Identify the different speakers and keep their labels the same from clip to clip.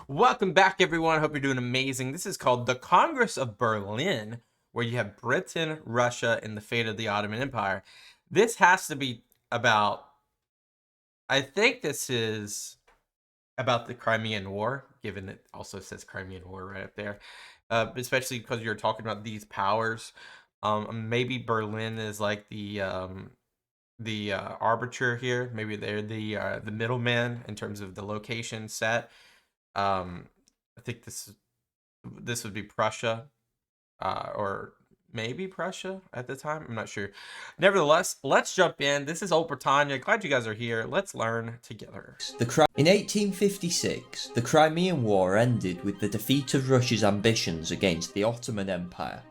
Speaker 1: Welcome back, everyone. I hope you're doing amazing. This is called the Congress of Berlin, where you have Britain, Russia, and the fate of the Ottoman Empire. This has to be about, I think this is about the Crimean War, given it also says Crimean War right up there, especially because you're talking about these powers. Maybe Berlin is like the arbiter here. Maybe they're the middleman in terms of the location set. I think this would be Prussia, or maybe Prussia at the time. I'm not sure. Nevertheless, let's jump in. This is Old Britannia. Glad you guys are here. Let's learn together.
Speaker 2: In 1856, the Crimean War ended with the defeat of Russia's ambitions against the Ottoman Empire.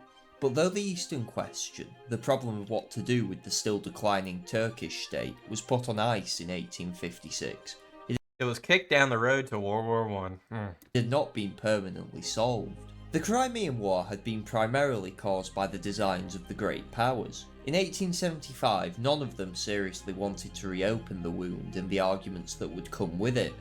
Speaker 2: But though the Eastern question, the problem of what to do with the still declining Turkish state, was put on ice in 1856,
Speaker 1: it was kicked down the road to World War One.
Speaker 2: It had not been permanently solved. The Crimean War had been primarily caused by the designs of the great powers. In 1875, none of them seriously wanted to reopen the wound and the arguments that would come with it.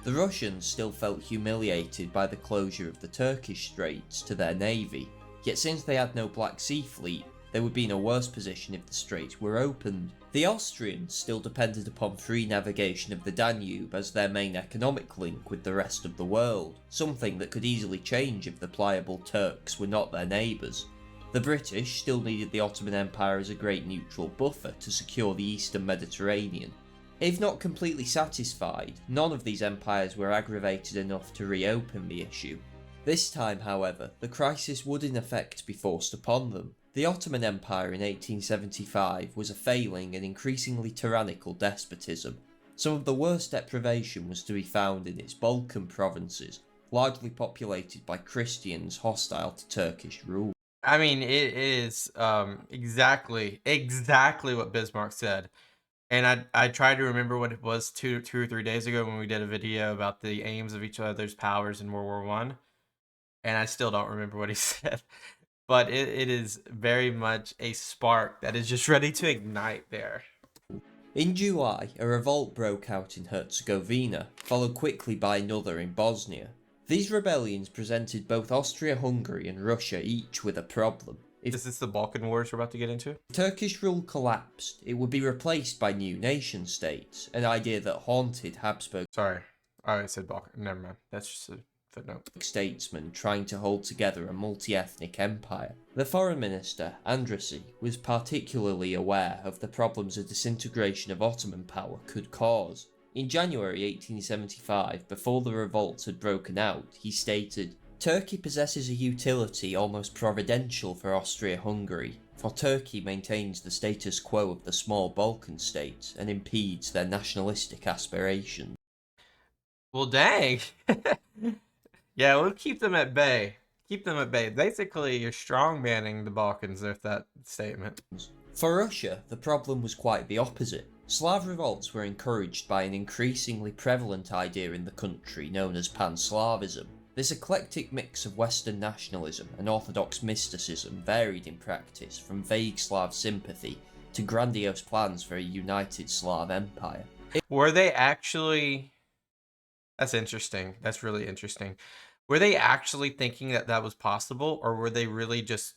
Speaker 2: The Russians still felt humiliated by the closure of the Turkish straits to their navy, yet since they had no Black Sea fleet, they would be in a worse position if the straits were opened. The Austrians still depended upon free navigation of the Danube as their main economic link with the rest of the world, something that could easily change if the pliable Turks were not their neighbours. The British still needed the Ottoman Empire as a great neutral buffer to secure the Eastern Mediterranean. If not completely satisfied, none of these empires were aggravated enough to reopen the issue. This time, however, the crisis would in effect be forced upon them. The Ottoman Empire in 1875 was a failing and increasingly tyrannical despotism. Some of the worst deprivation was to be found in its Balkan provinces, largely populated by Christians hostile to Turkish rule.
Speaker 1: I mean, it is exactly what Bismarck said. And I tried to remember what it was two or 3 days ago when we did a video about the aims of each other's powers in World War One, and I still don't remember what he said. But it is very much a spark that is just ready to ignite there.
Speaker 2: In July, a revolt broke out in Herzegovina, followed quickly by another in Bosnia. These rebellions presented both Austria-Hungary and Russia each with a problem.
Speaker 1: Is this the Balkan Wars we're about to get into?
Speaker 2: If Turkish rule collapsed, it would be replaced by new nation states, an idea that haunted Habsburg.
Speaker 1: Sorry, I said Balkan. Never mind. That's just a footnote.
Speaker 2: Statesmen trying to hold together a multi-ethnic empire. The foreign minister, Andrassy, was particularly aware of the problems a disintegration of Ottoman power could cause. In January 1875, before the revolts had broken out, he stated, "Turkey possesses a utility almost providential for Austria-Hungary, for Turkey maintains the status quo of the small Balkan states and impedes their nationalistic aspirations."
Speaker 1: Well, dang. Yeah, we'll keep them at bay. Keep them at bay. Basically, you're strongmanning the Balkans with that statement.
Speaker 2: For Russia, the problem was quite the opposite. Slav revolts were encouraged by an increasingly prevalent idea in the country known as Pan-Slavism. This eclectic mix of Western nationalism and Orthodox mysticism varied in practice from vague Slav sympathy to grandiose plans for a united Slav empire.
Speaker 1: Were they actually... That's interesting. That's really interesting. Were they actually thinking that that was possible, or were they really just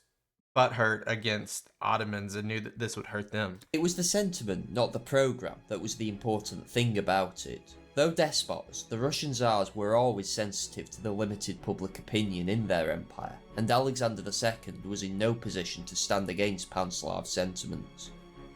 Speaker 1: butthurt against Ottomans and knew that this would hurt them?
Speaker 2: It was the sentiment, not the program, that was the important thing about it. Though despots, the Russian Tsars were always sensitive to the limited public opinion in their empire, and Alexander II was in no position to stand against Pan-Slav sentiments.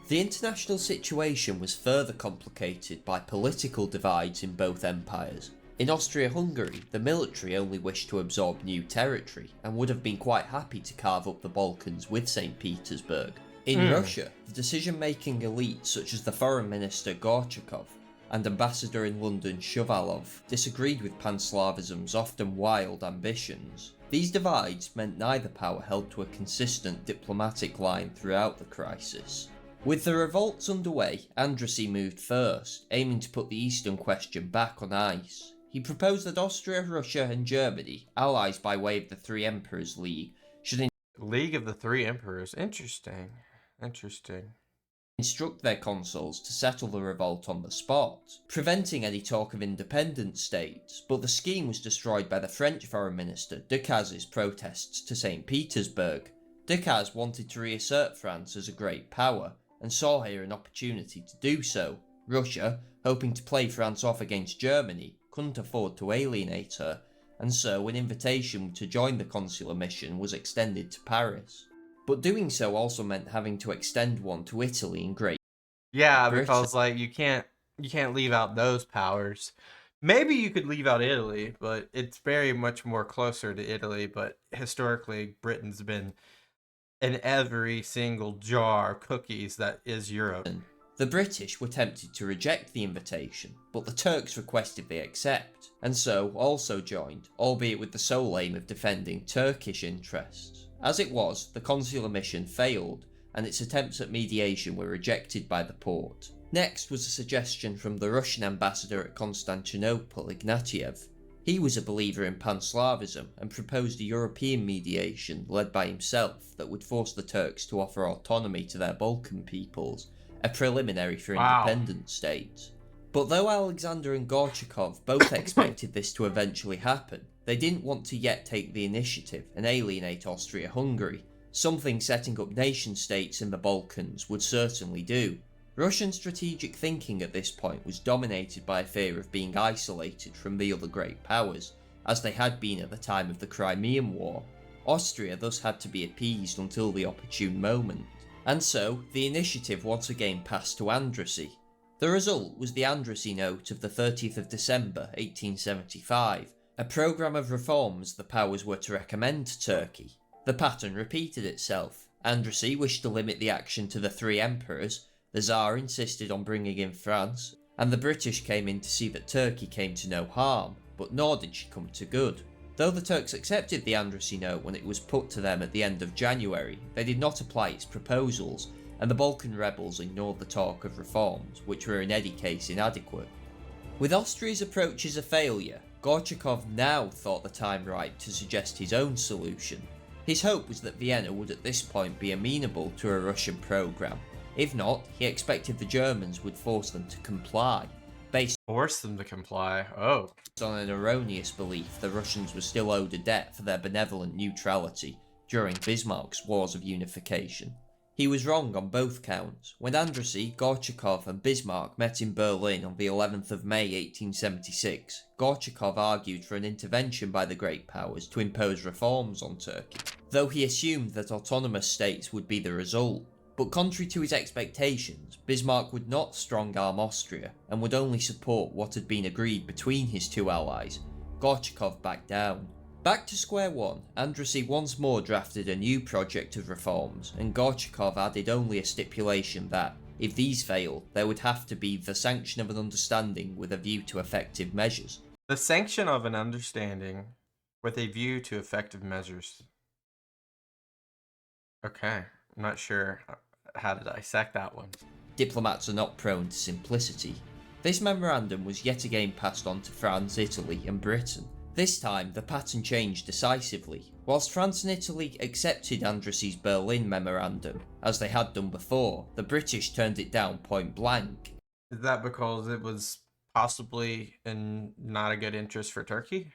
Speaker 2: The international situation was further complicated by political divides in both empires. In Austria-Hungary, the military only wished to absorb new territory, and would have been quite happy to carve up the Balkans with St. Petersburg. In Russia, the decision-making elites such as the foreign minister Gorchakov and ambassador in London Shuvalov disagreed with Pan-Slavism's often wild ambitions. These divides meant neither power held to a consistent diplomatic line throughout the crisis. With the revolts underway, Andrassy moved first, aiming to put the Eastern question back on ice. He proposed that Austria, Russia and Germany, allies by way of the Three Emperors League, should
Speaker 1: League of the Three Emperors. Interesting.
Speaker 2: instruct their consuls to settle the revolt on the spot, preventing any talk of independent states, but the scheme was destroyed by the French Foreign Minister Decazes' protests to St. Petersburg. Decazes wanted to reassert France as a great power, and saw here an opportunity to do so. Russia, hoping to play France off against Germany, couldn't afford to alienate her, and so an invitation to join the consular mission was extended to Paris. But doing so also meant having to extend one to Italy and Great
Speaker 1: Yeah,
Speaker 2: Britain.
Speaker 1: because like you can't leave out those powers. Maybe you could leave out Italy, but it's very much more closer to Italy. But historically, Britain's been in every single jar of cookies that is Europe.
Speaker 2: The British were tempted to reject the invitation, but the Turks requested they accept, and so also joined, albeit with the sole aim of defending Turkish interests. As it was, the consular mission failed, and its attempts at mediation were rejected by the Porte. Next was a suggestion from the Russian ambassador at Constantinople, Ignatiev. He was a believer in Pan-Slavism and proposed a European mediation led by himself that would force the Turks to offer autonomy to their Balkan peoples, a preliminary for independent states. But though Alexander and Gorchakov both expected this to eventually happen, they didn't want to yet take the initiative and alienate Austria-Hungary, something setting up nation-states in the Balkans would certainly do. Russian strategic thinking at this point was dominated by a fear of being isolated from the other great powers, as they had been at the time of the Crimean War. Austria thus had to be appeased until the opportune moment, and so the initiative once again passed to Andrassy. The result was the Andrassy Note of the 30th of December 1875, a programme of reforms the powers were to recommend to Turkey. The pattern repeated itself. Andrassy wished to limit the action to the three emperors, the Tsar insisted on bringing in France, and the British came in to see that Turkey came to no harm, but nor did she come to good. Though the Turks accepted the Andrassy Note when it was put to them at the end of January, they did not apply its proposals, and the Balkan rebels ignored the talk of reforms, which were in any case inadequate. With Austria's approaches a failure, Gorchakov now thought the time right to suggest his own solution. His hope was that Vienna would at this point be amenable to a Russian programme. If not, he expected the Germans would force them to comply, based
Speaker 1: on
Speaker 2: an erroneous belief the Russians were still owed a debt for their benevolent neutrality during Bismarck's Wars of Unification. He was wrong on both counts. When Andrassy, Gorchakov and Bismarck met in Berlin on the 11th of May 1876, Gorchakov argued for an intervention by the great powers to impose reforms on Turkey, though he assumed that autonomous states would be the result. But contrary to his expectations, Bismarck would not strong-arm Austria and would only support what had been agreed between his two allies. Gorchakov backed down. Back to square one, Andrassy once more drafted a new project of reforms, and Gorchakov added only a stipulation that, if these failed, there would have to be the sanction of an understanding with a view to effective measures.
Speaker 1: The sanction of an understanding with a view to effective measures. Okay, I'm not sure how to dissect that one.
Speaker 2: Diplomats are not prone to simplicity. This memorandum was yet again passed on to France, Italy and Britain. This time, the pattern changed decisively. Whilst France and Italy accepted Andrassy's Berlin memorandum, as they had done before, the British turned it down point blank.
Speaker 1: Is that because it was possibly in not a good interest for Turkey?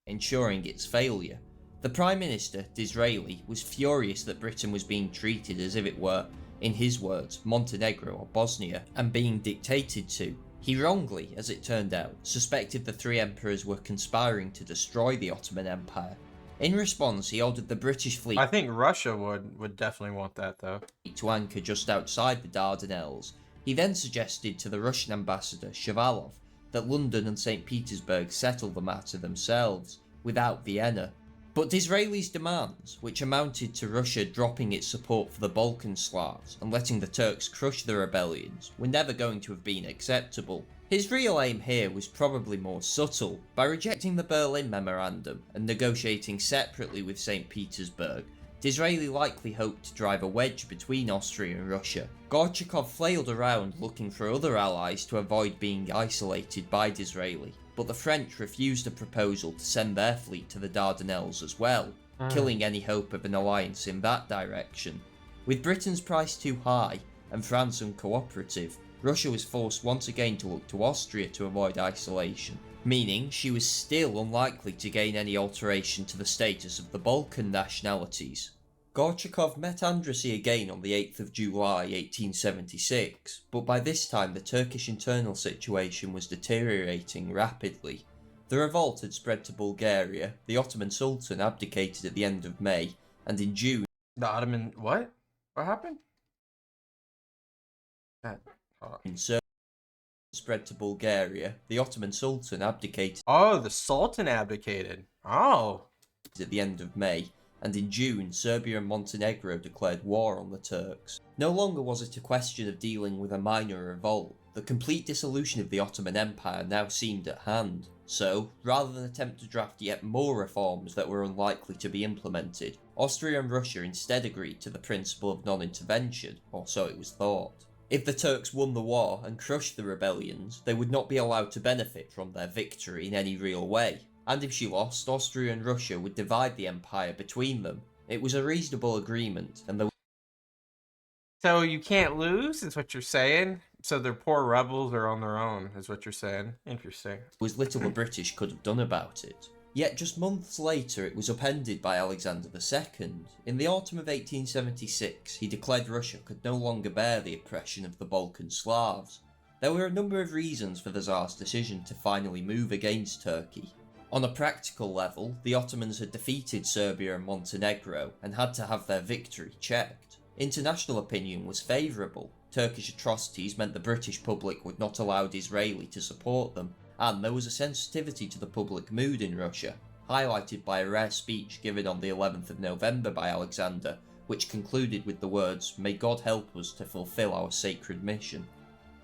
Speaker 2: Ensuring its failure. The Prime Minister, Disraeli, was furious that Britain was being treated as if it were, in his words, Montenegro or Bosnia, and being dictated to. He wrongly, as it turned out, suspected the three emperors were conspiring to destroy the Ottoman Empire. In response, he ordered the British fleet,
Speaker 1: I think Russia would definitely want that though,
Speaker 2: to anchor just outside the Dardanelles. He then suggested to the Russian ambassador, Shavalov, that London and St. Petersburg settle the matter themselves, without Vienna. But Disraeli's demands, which amounted to Russia dropping its support for the Balkan Slavs and letting the Turks crush the rebellions, were never going to have been acceptable. His real aim here was probably more subtle. By rejecting the Berlin Memorandum and negotiating separately with St. Petersburg, Disraeli likely hoped to drive a wedge between Austria and Russia. Gorchakov flailed around looking for other allies to avoid being isolated by Disraeli, but the French refused a proposal to send their fleet to the Dardanelles as well, killing any hope of an alliance in that direction. With Britain's price too high, and France uncooperative, Russia was forced once again to look to Austria to avoid isolation, meaning she was still unlikely to gain any alteration to the status of the Balkan nationalities. Gorchakov met Andrassy again on the 8th of July 1876, but by this time the Turkish internal situation was deteriorating rapidly. The revolt had spread to Bulgaria, the Ottoman Sultan abdicated at the end of May, and in June...
Speaker 1: The Ottoman... What? What happened?
Speaker 2: Spread to Bulgaria, the Ottoman Sultan abdicated...
Speaker 1: Oh, the Sultan abdicated. Oh.
Speaker 2: At the end of May, and in June, Serbia and Montenegro declared war on the Turks. No longer was it a question of dealing with a minor revolt. The complete dissolution of the Ottoman Empire now seemed at hand. So, rather than attempt to draft yet more reforms that were unlikely to be implemented, Austria and Russia instead agreed to the principle of non-intervention, or so it was thought. If the Turks won the war and crushed the rebellions, they would not be allowed to benefit from their victory in any real way. And if she lost, Austria and Russia would divide the empire between them. It was a reasonable agreement, and there
Speaker 1: So you can't lose, is what you're saying? So their poor rebels are on their own, is what you're saying? Interesting.
Speaker 2: was little the British could have done about it. Yet just months later it was upended by Alexander II. In the autumn of 1876 he declared Russia could no longer bear the oppression of the Balkan Slavs. There were a number of reasons for the Tsar's decision to finally move against Turkey. On a practical level, the Ottomans had defeated Serbia and Montenegro and had to have their victory checked. International opinion was favourable. Turkish atrocities meant the British public would not allow Disraeli to support them, and there was a sensitivity to the public mood in Russia, highlighted by a rare speech given on the 11th of November by Alexander, which concluded with the words, "May God help us to fulfill our sacred mission."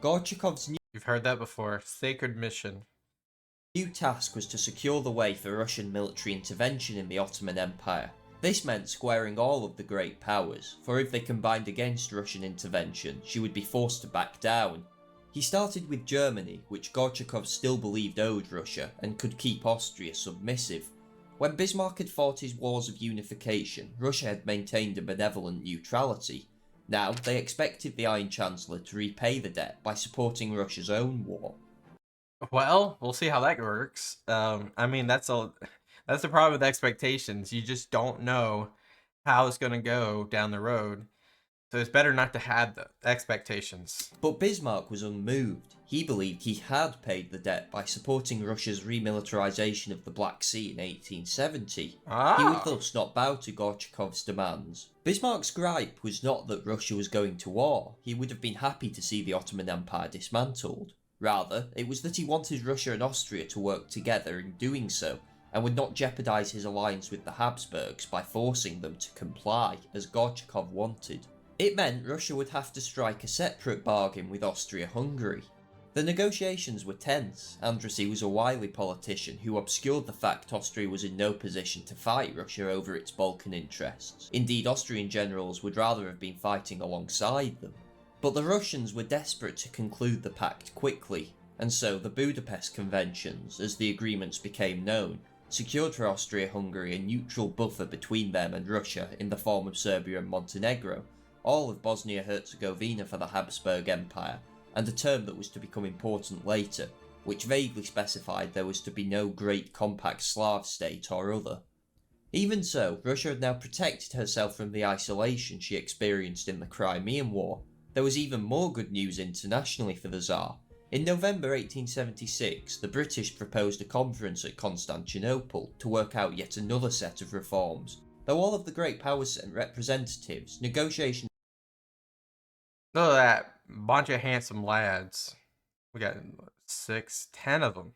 Speaker 2: Gorchakov's
Speaker 1: You've heard that before. Sacred mission.
Speaker 2: new task was to secure the way for Russian military intervention in the Ottoman Empire. This meant squaring all of the great powers, for if they combined against Russian intervention, she would be forced to back down. He started with Germany, which Gorchakov still believed owed Russia and could keep Austria submissive. When Bismarck had fought his wars of unification, Russia had maintained a benevolent neutrality. Now, they expected the Iron Chancellor to repay the debt by supporting Russia's own war.
Speaker 1: Well, we'll see how that works. I mean, that's the problem with expectations. You just don't know how it's going to go down the road. So it's better not to have the expectations.
Speaker 2: But Bismarck was unmoved. He believed he had paid the debt by supporting Russia's remilitarization of the Black Sea in 1870. He would thus not bow to Gorchakov's demands. Bismarck's gripe was not that Russia was going to war. He would have been happy to see the Ottoman Empire dismantled. Rather, it was that he wanted Russia and Austria to work together in doing so, and would not jeopardize his alliance with the Habsburgs by forcing them to comply, as Gorchakov wanted. It meant Russia would have to strike a separate bargain with Austria-Hungary. The negotiations were tense. Andrassy was a wily politician who obscured the fact Austria was in no position to fight Russia over its Balkan interests. Indeed, Austrian generals would rather have been fighting alongside them. But the Russians were desperate to conclude the pact quickly, and so the Budapest Conventions, as the agreements became known, secured for Austria-Hungary a neutral buffer between them and Russia in the form of Serbia and Montenegro, all of Bosnia-Herzegovina for the Habsburg Empire, and a term that was to become important later, which vaguely specified there was to be no great compact Slav state or other. Even so, Russia had now protected herself from the isolation she experienced in the Crimean War. There was even more good news internationally for the Tsar. In November 1876, the British proposed a conference at Constantinople to work out yet another set of reforms. Though all of the great powers sent representatives, negotiations
Speaker 1: Look at that bunch of handsome lads. We got 10 of them.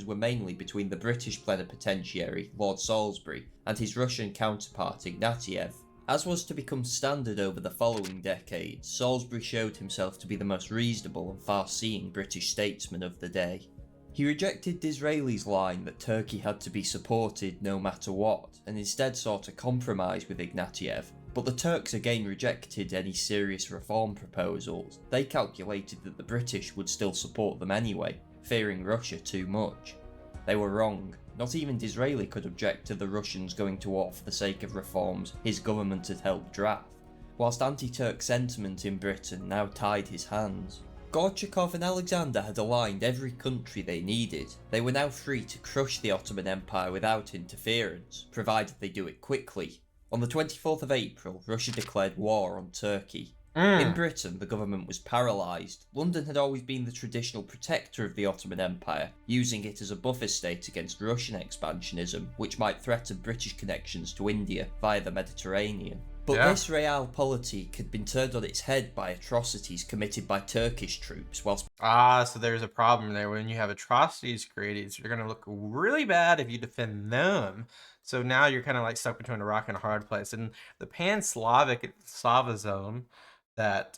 Speaker 2: were mainly between the British plenipotentiary, Lord Salisbury, and his Russian counterpart Ignatieff. As was to become standard over the following decades, Salisbury showed himself to be the most reasonable and far-seeing British statesman of the day. He rejected Disraeli's line that Turkey had to be supported no matter what, and instead sought a compromise with Ignatieff, but the Turks again rejected any serious reform proposals. They calculated that the British would still support them anyway, fearing Russia too much. They were wrong. Not even Disraeli could object to the Russians going to war for the sake of reforms his government had helped draft. whilst anti-Turk sentiment in Britain now tied his hands. Gorchakov and Alexander had aligned every country they needed. They were now free to crush the Ottoman Empire without interference, provided they do it quickly. On the 24th of April, Russia declared war on Turkey. In Britain, the government was paralysed. London had always been the traditional protector of the Ottoman Empire, using it as a buffer state against Russian expansionism, which might threaten British connections to India via the Mediterranean. But this realpolitik had been turned on its head by atrocities committed by Turkish troops whilst...
Speaker 1: So there's a problem there. When you have atrocities created, you're going to look really bad if you defend them. So now you're kind of like stuck between a rock and a hard place. And the pan-Slavic Slavism that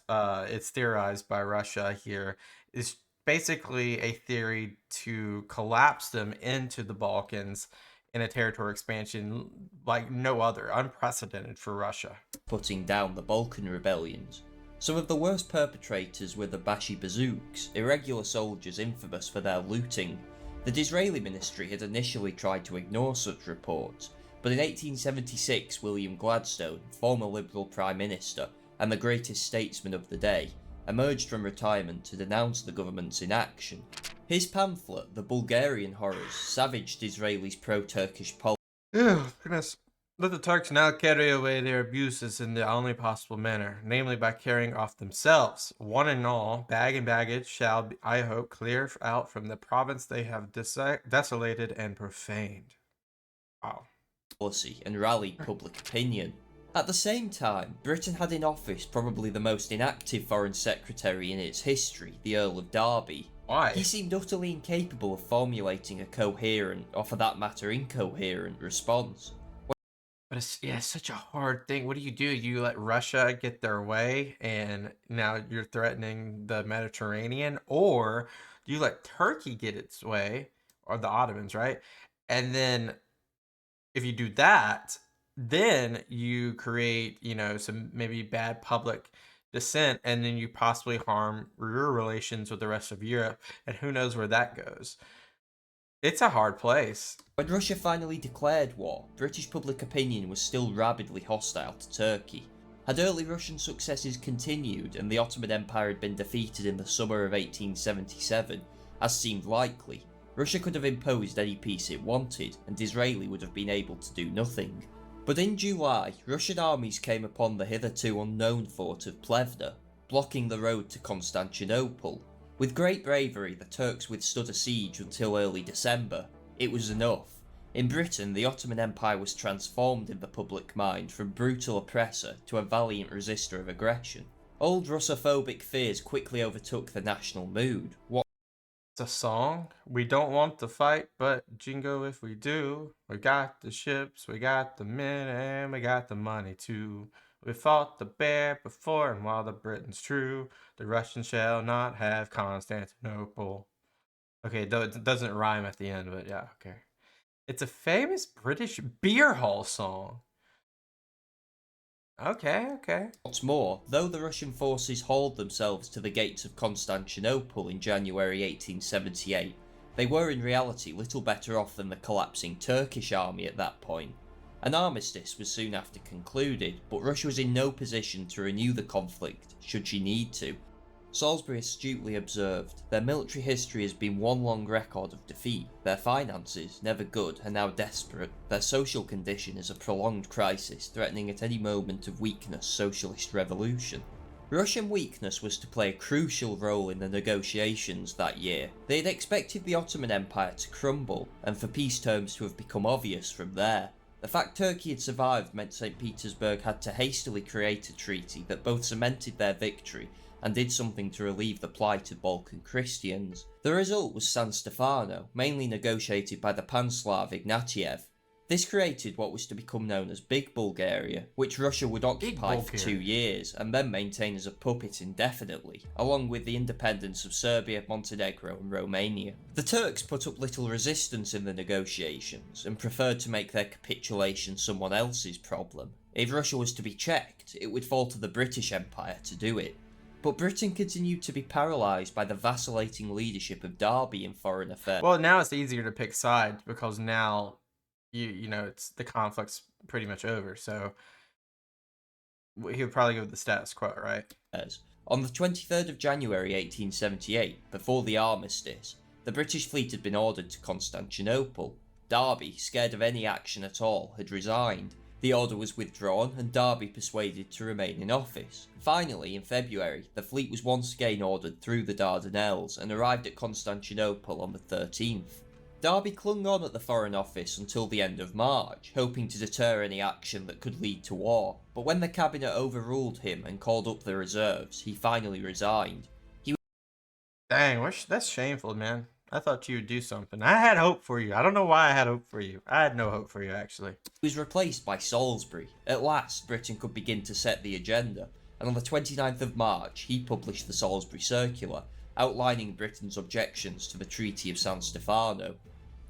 Speaker 1: it's theorized by Russia here is basically a theory to collapse them into the Balkans in a territory expansion like no other, unprecedented for Russia.
Speaker 2: Putting down the Balkan rebellions. Some of the worst perpetrators were the Bashi Bazouks, irregular soldiers infamous for their looting. The Disraeli ministry had initially tried to ignore such reports, but in 1876 William Gladstone, former Liberal Prime Minister and the greatest statesman of the day, emerged from retirement to denounce the government's inaction. His pamphlet, The Bulgarian Horrors, savaged Disraeli's pro-Turkish policy.
Speaker 1: Oh, goodness. Let the Turks now carry away their abuses in the only possible manner, namely by carrying off themselves. One and all, bag and baggage shall, I hope, clear out from the province they have desolated and profaned. Wow.
Speaker 2: Policy and rallied public opinion. At the same time, Britain had in office probably the most inactive foreign secretary in its history, the Earl of Derby.
Speaker 1: Why?
Speaker 2: He seemed utterly incapable of formulating a coherent, or for that matter incoherent, response.
Speaker 1: But it's such a hard thing. What do? You let Russia get their way and now you're threatening the Mediterranean? Or do you let Turkey get its way, or the Ottomans, right? And then if you do that, then you create, some maybe bad public dissent, and then you possibly harm your relations with the rest of Europe, and who knows where that goes. It's a hard place.
Speaker 2: When Russia finally declared war, British public opinion was still rabidly hostile to Turkey. Had early Russian successes continued and the Ottoman Empire had been defeated in the summer of 1877, as seemed likely, Russia could have imposed any peace it wanted, and Disraeli would have been able to do nothing. But in July, Russian armies came upon the hitherto unknown fort of Plevna, blocking the road to Constantinople. With great bravery, the Turks withstood a siege until early December. It was enough. In Britain, the Ottoman Empire was transformed in the public mind from brutal oppressor to a valiant resistor of aggression. Old Russophobic fears quickly overtook the national mood.
Speaker 1: It's a song. We don't want to fight, but jingo if we do. We got the ships, we got the men, and we got the money too. We fought the bear before, and while the Britain's true, the Russians shall not have Constantinople. Okay, it doesn't rhyme at the end, but yeah, okay. It's a famous British beer hall song. Okay.
Speaker 2: What's more, though the Russian forces hauled themselves to the gates of Constantinople in January 1878, they were in reality little better off than the collapsing Turkish army at that point. An armistice was soon after concluded, but Russia was in no position to renew the conflict should she need to. Salisbury astutely observed, their military history has been one long record of defeat, their finances, never good, are now desperate, their social condition is a prolonged crisis threatening at any moment of weakness socialist revolution. Russian weakness was to play a crucial role in the negotiations that year. They had expected the Ottoman Empire to crumble, and for peace terms to have become obvious from there. The fact Turkey had survived meant St. Petersburg had to hastily create a treaty that both cemented their victory and did something to relieve the plight of Balkan Christians. The result was San Stefano, mainly negotiated by the Pan-Slav Ignatiev. This created what was to become known as Big Bulgaria, which Russia would occupy for 2 years and then maintain as a puppet indefinitely, along with the independence of Serbia, Montenegro and Romania. The Turks put up little resistance in the negotiations and preferred to make their capitulation someone else's problem. If Russia was to be checked, it would fall to the British Empire to do it. But Britain continued to be paralysed by the vacillating leadership of Derby in foreign affairs.
Speaker 1: Well, now it's easier to pick sides because now, it's the conflict's pretty much over. So He would probably go with the status quo, right?
Speaker 2: On the 23rd of January 1878, before the armistice, the British fleet had been ordered to Constantinople. Derby, scared of any action at all, had resigned. The order was withdrawn and Derby persuaded to remain in office. Finally, in February, the fleet was once again ordered through the Dardanelles and arrived at Constantinople on the 13th. Derby clung on at the Foreign Office until the end of March, hoping to deter any action that could lead to war, but when the cabinet overruled him and called up the reserves, he finally resigned.
Speaker 1: Dang, that's shameful, man. I thought you would do something. I had hope for you. I don't know why I had hope for you. I had no hope for you, actually.
Speaker 2: He was replaced by Salisbury. At last, Britain could begin to set the agenda, and on the 29th of March, he published the Salisbury Circular, outlining Britain's objections to the Treaty of San Stefano.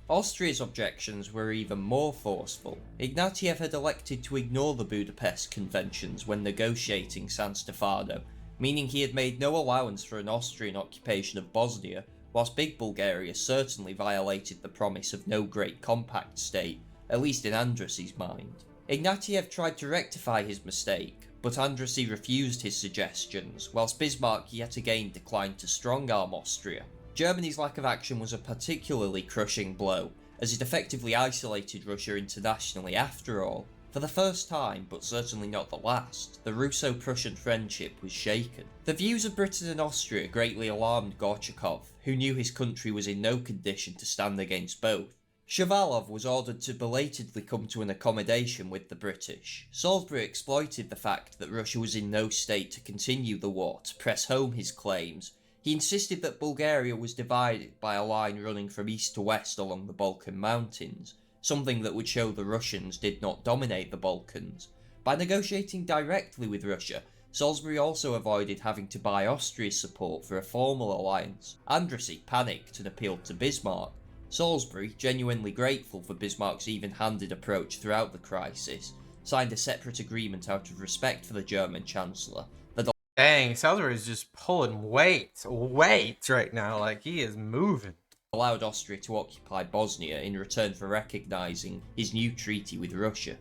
Speaker 2: Austria's objections were even more forceful. Ignatieff had elected to ignore the Budapest Conventions when negotiating San Stefano, meaning he had made no allowance for an Austrian occupation of Bosnia, whilst Big Bulgaria certainly violated the promise of no Great Compact state, at least in Andrassy's mind. Ignatieff tried to rectify his mistake, but Andrassy refused his suggestions, whilst Bismarck yet again declined to strong-arm Austria. Germany's lack of action was a particularly crushing blow, as it effectively isolated Russia internationally after all. For the first time, but certainly not the last, the Russo-Prussian friendship was shaken. The views of Britain and Austria greatly alarmed Gorchakov, who knew his country was in no condition to stand against both. Shavalov was ordered to belatedly come to an accommodation with the British. Salisbury exploited the fact that Russia was in no state to continue the war to press home his claims. He insisted that Bulgaria was divided by a line running from east to west along the Balkan mountains, something that would show the Russians did not dominate the Balkans. By negotiating directly with Russia, Salisbury also avoided having to buy Austria's support for a formal alliance. Andrassy panicked and appealed to Bismarck. Salisbury, genuinely grateful for Bismarck's even-handed approach throughout the crisis, signed a separate agreement out of respect for the German Chancellor.
Speaker 1: Dang, Salisbury is just pulling weight right now. Like, he is moving.
Speaker 2: Allowed Austria to occupy Bosnia in return for recognising his new treaty with Russia.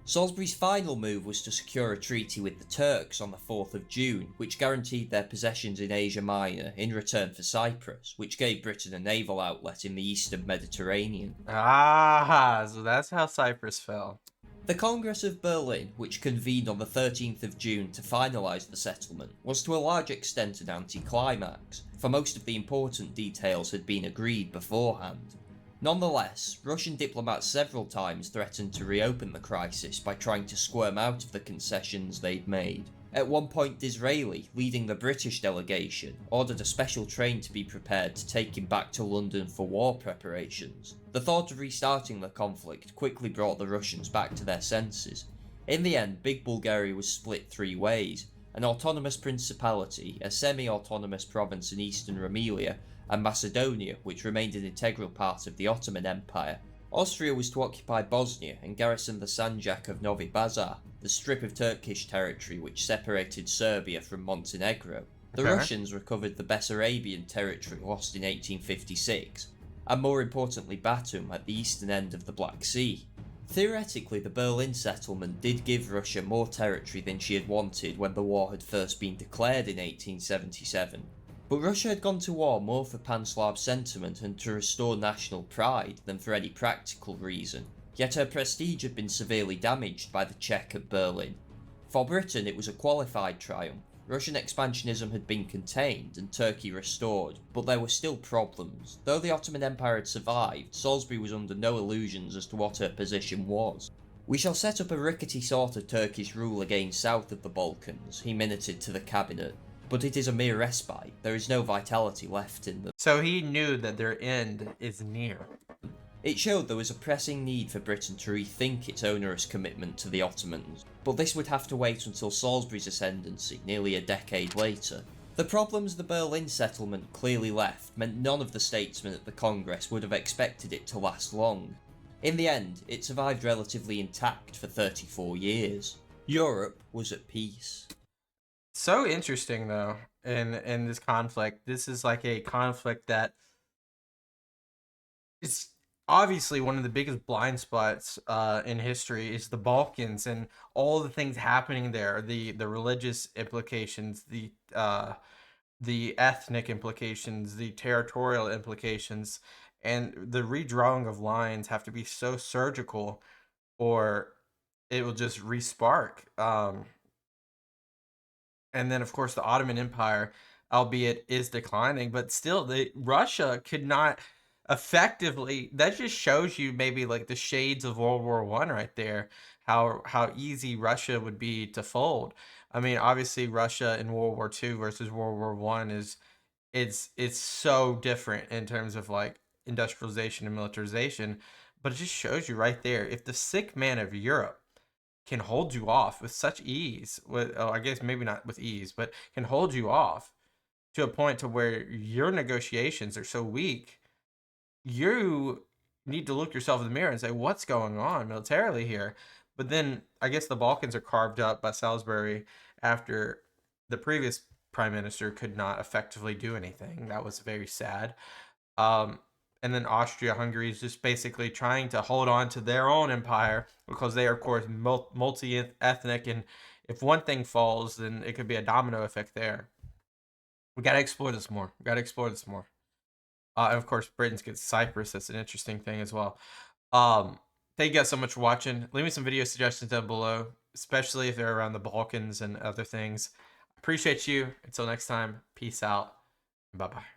Speaker 2: Salisbury's final move was to secure a treaty with the Turks on the 4th of June, which guaranteed their possessions in Asia Minor in return for Cyprus, which gave Britain a naval outlet in the eastern Mediterranean.
Speaker 1: Ah, so that's how Cyprus fell.
Speaker 2: The Congress of Berlin, which convened on the 13th of June to finalise the settlement, was to a large extent an anticlimax, for most of the important details had been agreed beforehand. Nonetheless, Russian diplomats several times threatened to reopen the crisis by trying to squirm out of the concessions they'd made. At one point, Disraeli, leading the British delegation, ordered a special train to be prepared to take him back to London for war preparations. The thought of restarting the conflict quickly brought the Russians back to their senses. In the end, Big Bulgaria was split three ways: an autonomous principality, a semi-autonomous province in eastern Rumelia, and Macedonia, which remained an integral part of the Ottoman Empire. Austria was to occupy Bosnia and garrison the Sanjak of Novi Pazar, the strip of Turkish territory which separated Serbia from Montenegro. The Russians recovered the Bessarabian territory lost in 1856, and more importantly Batum at the eastern end of the Black Sea. Theoretically, the Berlin settlement did give Russia more territory than she had wanted when the war had first been declared in 1877. But Russia had gone to war more for Pan-Slav sentiment and to restore national pride than for any practical reason, yet her prestige had been severely damaged by the check at Berlin. For Britain it was a qualified triumph. Russian expansionism had been contained and Turkey restored, but there were still problems. Though the Ottoman Empire had survived, Salisbury was under no illusions as to what her position was. "We shall set up a rickety sort of Turkish rule again south of the Balkans," he minuted to the cabinet. "But it is a mere respite. There is no vitality left in them."
Speaker 1: So he knew that their end is near.
Speaker 2: It showed there was a pressing need for Britain to rethink its onerous commitment to the Ottomans, but this would have to wait until Salisbury's ascendancy nearly a decade later. The problems the Berlin settlement clearly left meant none of the statesmen at the Congress would have expected it to last long. In the end, it survived relatively intact for 34 years. Europe was at peace.
Speaker 1: So interesting, though, in this conflict. This is like a conflict that is obviously one of the biggest blind spots in history is the Balkans and all the things happening there, the religious implications, the ethnic implications, the territorial implications, and the redrawing of lines have to be so surgical, or it will just respark. And then, of course, the Ottoman Empire, albeit is declining, but still, the Russia could not effectively. That just shows you maybe like the shades of World War I right there. How easy Russia would be to fold. I mean, obviously, Russia in World War II versus World War I is it's so different in terms of like industrialization and militarization, but it just shows you right there if the sick man of Europe can hold you off with such ease, with I guess maybe not with ease, but can hold you off to a point to where your negotiations are so weak, you need to look yourself in the mirror and say, what's going on militarily here? But then I guess the Balkans are carved up by Salisbury after the previous prime minister could not effectively do anything. That was very sad. Um, and then Austria-Hungary is just basically trying to hold on to their own empire because they are, of course, multi-ethnic, and if one thing falls, then it could be a domino effect there. We got to explore this more. We got to explore this more. And of course, Britain's gets Cyprus. That's an interesting thing as well. Um, Thank you guys so much for watching. Leave me some video suggestions down below, especially if they're around the Balkans and other things. Appreciate you. Until next time, peace out. Bye bye.